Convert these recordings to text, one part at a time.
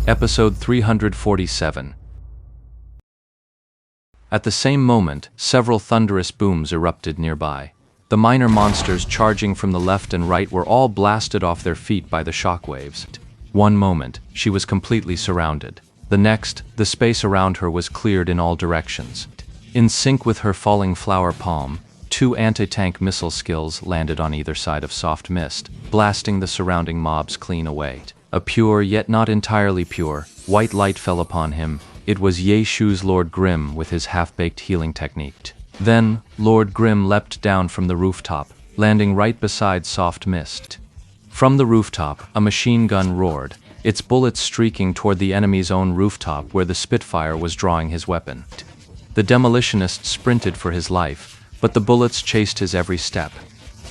Episode 347. At the same moment, several thunderous booms erupted nearby. The minor monsters charging from the left and right were all blasted off their feet by the shockwaves. One moment, she was completely surrounded. The next, the space around her was cleared in all directions. In sync with her falling flower palm, 2 anti-tank missile skills landed on either side of Soft Mist, blasting the surrounding mobs clean away. A pure, yet not entirely pure, white light fell upon him. It was Ye Shu's Lord Grimm with his half-baked healing technique. Then, Lord Grimm leapt down from the rooftop, landing right beside Soft Mist. From the rooftop, a machine gun roared, its bullets streaking toward the enemy's own rooftop where the Spitfire was drawing his weapon. The demolitionist sprinted for his life, but the bullets chased his every step.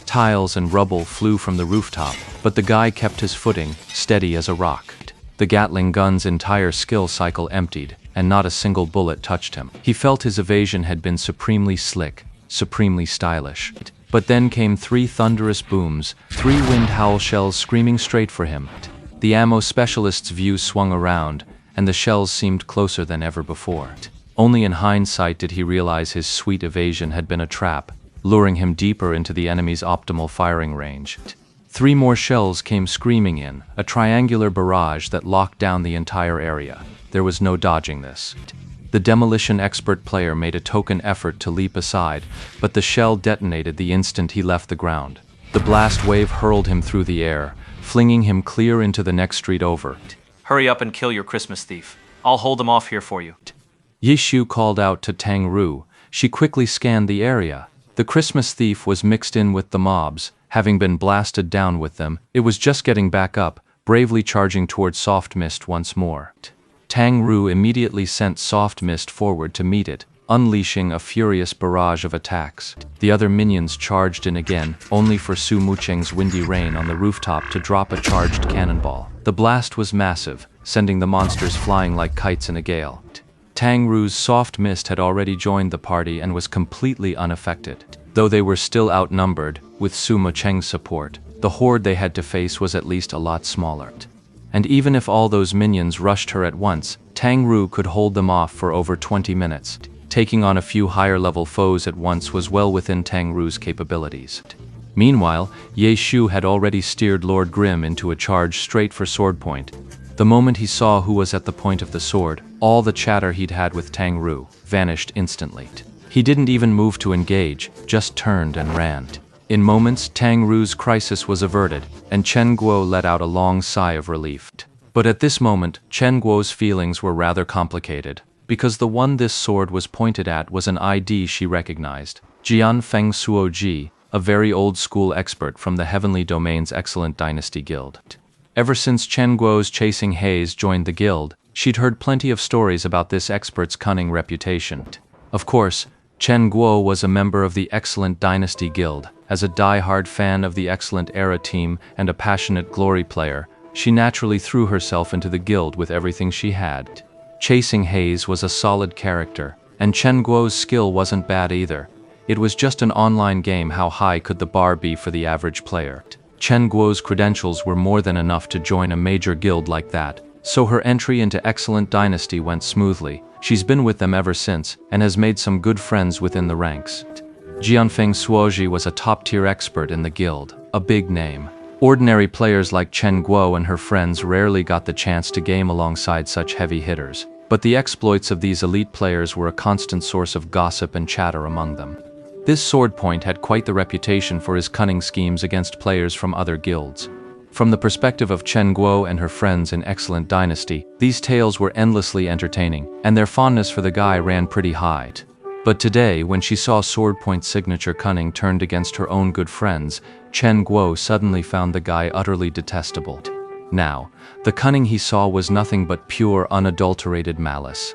Tiles and rubble flew from the rooftop, but the guy kept his footing, steady as a rock. The Gatling gun's entire skill cycle emptied, and not a single bullet touched him. He felt his evasion had been supremely slick, supremely stylish. But then came 3 thunderous booms, 3 wind howl shells screaming straight for him. The ammo specialist's view swung around, and the shells seemed closer than ever before. Only in hindsight did he realize his sweet evasion had been a trap, luring him deeper into the enemy's optimal firing range. 3 more shells came screaming in, a triangular barrage that locked down the entire area. There was no dodging this. The demolition expert player made a token effort to leap aside, but the shell detonated the instant he left the ground. The blast wave hurled him through the air, flinging him clear into the next street over. Hurry up and kill your Christmas thief. I'll hold him off here for you. Ye Shu called out to Tang Ru. She quickly scanned the area. The Christmas thief was mixed in with the mobs, having been blasted down with them. It was just getting back up, bravely charging towards Soft Mist once more. Tang Ru immediately sent Soft Mist forward to meet it, unleashing a furious barrage of attacks. The other minions charged in again, only for Su Mucheng's Windy Rain on the rooftop to drop a charged cannonball. The blast was massive, sending the monsters flying like kites in a gale. Tang Ru's Soft Mist had already joined the party and was completely unaffected. Though they were still outnumbered, with Su Mucheng's support, the horde they had to face was at least a lot smaller. And even if all those minions rushed her at once, Tang Ru could hold them off for over 20 minutes. Taking on a few higher-level foes at once was well within Tang Ru's capabilities. Meanwhile, Ye Shu had already steered Lord Grimm into a charge straight for sword point. The moment he saw who was at the point of the sword, all the chatter he'd had with Tang Ru vanished instantly. He didn't even move to engage, just turned and ran. In moments, Tang Ru's crisis was averted, and Chen Guo let out a long sigh of relief. But at this moment, Chen Guo's feelings were rather complicated, because the one this sword was pointed at was an ID she recognized, Jian Feng Suoji, a very old-school expert from the Heavenly Domain's Excellent Dynasty Guild. Ever since Chen Guo's Chasing Haze joined the guild, she'd heard plenty of stories about this expert's cunning reputation. Of course, Chen Guo was a member of the Excellent Dynasty Guild. As a die-hard fan of the Excellent Era team and a passionate Glory player, she naturally threw herself into the guild with everything she had. Chasing Haze was a solid character, and Chen Guo's skill wasn't bad either. It was just an online game. How high could the bar be for the average player? Chen Guo's credentials were more than enough to join a major guild like that, so her entry into Excellent Dynasty went smoothly. She's been with them ever since, and has made some good friends within the ranks. Jianfeng Suoji was a top-tier expert in the guild, a big name. Ordinary players like Chen Guo and her friends rarely got the chance to game alongside such heavy hitters, but the exploits of these elite players were a constant source of gossip and chatter among them. This sword point had quite the reputation for his cunning schemes against players from other guilds. From the perspective of Chen Guo and her friends in Excellent Dynasty, these tales were endlessly entertaining, and their fondness for the guy ran pretty high. But today, when she saw sword point signature cunning turned against her own good friends, Chen Guo suddenly found the guy utterly detestable. Now, the cunning he saw was nothing but pure, unadulterated malice.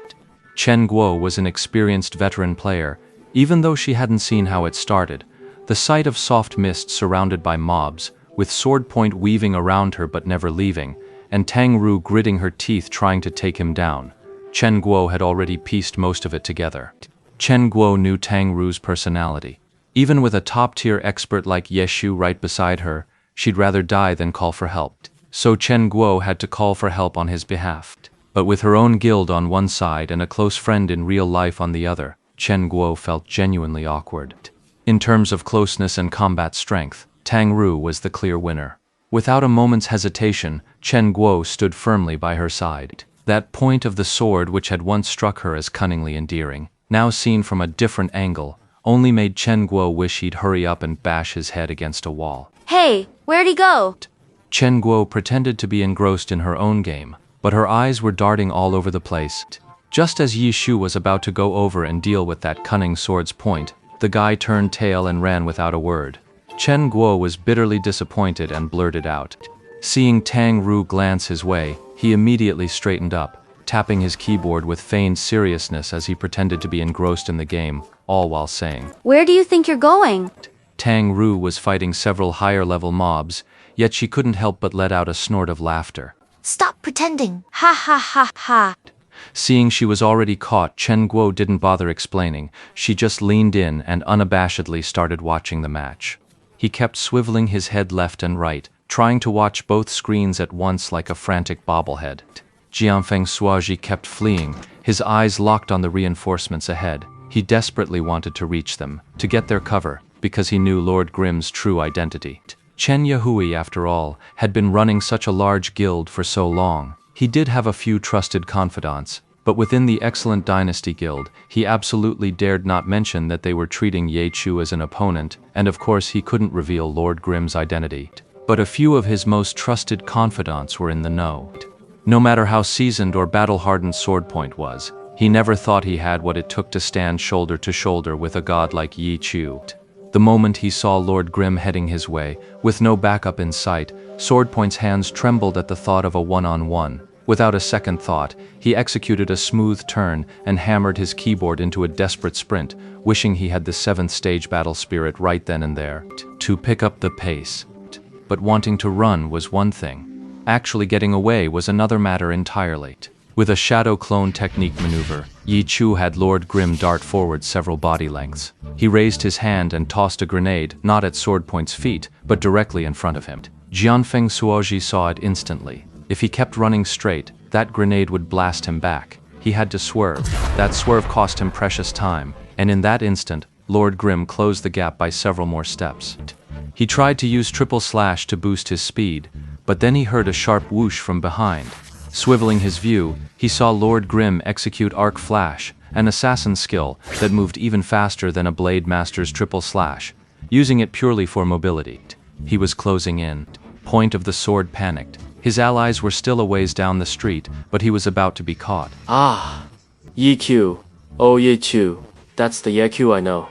Chen Guo was an experienced veteran player, even though she hadn't seen how it started. The sight of Soft Mist surrounded by mobs, with sword point weaving around her but never leaving, and Tang Ru gritting her teeth trying to take him down. Chen Guo had already pieced most of it together. Chen Guo knew Tang Ru's personality. Even with a top-tier expert like Ye Shu right beside her, she'd rather die than call for help. So Chen Guo had to call for help on his behalf. But with her own guild on one side and a close friend in real life on the other, Chen Guo felt genuinely awkward. In terms of closeness and combat strength, Tang Ru was the clear winner. Without a moment's hesitation, Chen Guo stood firmly by her side. That point of the sword which had once struck her as cunningly endearing, now seen from a different angle, only made Chen Guo wish he'd hurry up and bash his head against a wall. Hey, where'd he go? Chen Guo pretended to be engrossed in her own game, but her eyes were darting all over the place. Just as Yi Shu was about to go over and deal with that cunning sword's point, the guy turned tail and ran without a word. Chen Guo was bitterly disappointed and blurted out. Seeing Tang Ru glance his way, he immediately straightened up, tapping his keyboard with feigned seriousness as he pretended to be engrossed in the game, all while saying, Where do you think you're going? Tang Ru was fighting several higher-level mobs, yet she couldn't help but let out a snort of laughter. Stop pretending. Ha ha ha ha. Seeing she was already caught, Chen Guo didn't bother explaining. She just leaned in and unabashedly started watching the match. He kept swiveling his head left and right, trying to watch both screens at once like a frantic bobblehead. Jianfeng Suozhi kept fleeing, his eyes locked on the reinforcements ahead. He desperately wanted to reach them, to get their cover, because he knew Lord Grimm's true identity. Chen Yahui, after all, had been running such a large guild for so long. He did have a few trusted confidants, but within the excellent Dynasty Guild, he absolutely dared not mention that they were treating Ye Chu as an opponent, and of course he couldn't reveal Lord Grimm's identity. But a few of his most trusted confidants were in the know. No matter how seasoned or battle-hardened Swordpoint was, he never thought he had what it took to stand shoulder to shoulder with a god like Yi Chu. The moment he saw Lord Grimm heading his way, with no backup in sight, Swordpoint's hands trembled at the thought of a one-on-one. Without a second thought, he executed a smooth turn and hammered his keyboard into a desperate sprint, wishing he had the 7th stage battle spirit right then and there, to pick up the pace. But wanting to run was one thing. Actually getting away was another matter entirely. With a shadow clone technique maneuver, Yi Chu had Lord Grimm dart forward several body lengths. He raised his hand and tossed a grenade, not at Swordpoint's feet, but directly in front of him. Jianfeng Suozhi saw it instantly. If he kept running straight, that grenade would blast him back. He had to swerve. That swerve cost him precious time, and in that instant, Lord Grimm closed the gap by several more steps. He tried to use triple slash to boost his speed, but then he heard a sharp whoosh from behind. Swiveling his view, he saw Lord Grimm execute Arc Flash, an assassin skill that moved even faster than a Blade Master's triple slash, using it purely for mobility. He was closing in. Point of the sword panicked. His allies were still a ways down the street, but he was about to be caught. Ah, Yi Q. Oh, Ye Chu. That's the Ye Q I know.